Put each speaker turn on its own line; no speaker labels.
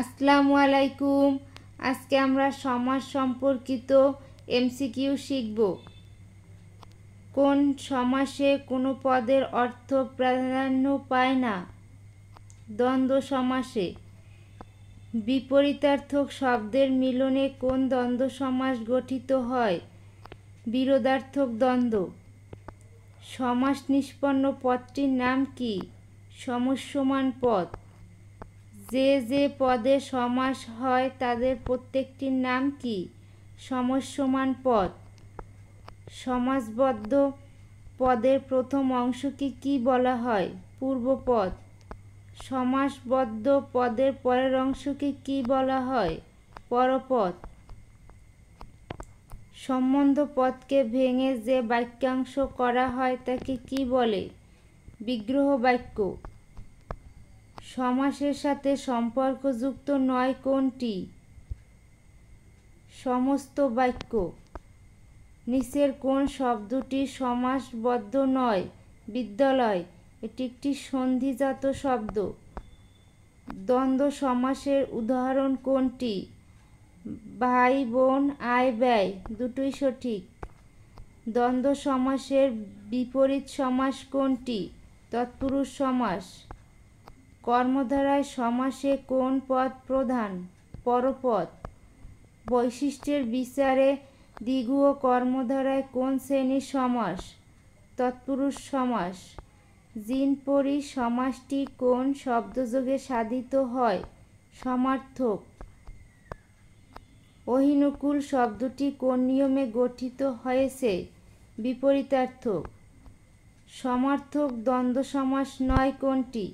আসসালামু আলাইকুম। আজকে আমরা সমাস সম্পর্কিত এমসিকিউ শিখব। কোন সমাসে কোনো পদের অর্থ প্রাধান্য পায় না? দ্বন্দ্ব সমাসে। বিপরীতার্থক শব্দের মিলনে কোন দ্বন্দ্ব সমাস গঠিত হয়? বিরোধার্থক দ্বন্দ্ব। সমাস নিষ্পন্ন পদটির নাম কি? সমস্যমান পদ। যে যে পদে সমাস হয় তাদের প্রত্যেকটির নাম কি? সমস্যমান পদ। সমাসবদ্ধ পদের প্রথম অংশকে কি বলা হয়? পূর্বপদ। সমাসবদ্ধ পদের পরের অংশকে কি বলা হয়? পরপদ। সম্বন্ধ পদকে ভেঙে যে বাক্যাংশ করা হয় তাকে কি বলে? বিগ্রহ বাক্য। সমাসের সাথে সম্পর্কযুক্ত নয় কোনটি? সমস্ত বাক্য। নিচের কোন শব্দটি সমাসবদ্ধ নয়? বিদ্যালয়। এটি একটি সন্ধিজাত শব্দ। দ্বন্দ্ব সমাসের উদাহরণ কোনটি? ভাই বোন আয় ব্যয় দুটোই সঠিক। দ্বন্দ্ব সমাসের বিপরীত সমাস কোনটি? তৎপুরুষ সমাস। কর্মধারয় সমাসে কোন পদ প্রধান? পরপদ। বৈশিষ্ট্যের বিচারে দ্বিগু ও কর্মধারয় কোন শ্রেণীর সমাস? তৎপুরুষ সমাস। জিনপরি সমাসটি কোন শব্দযোগে সাধিত হয়? সমার্থক। অহিনুকুল শব্দটি কোন নিয়মে গঠিত হয়েছে? বিপরীতার্থক। সমার্থক দ্বন্দ্ব সমাস নয় কোনটি?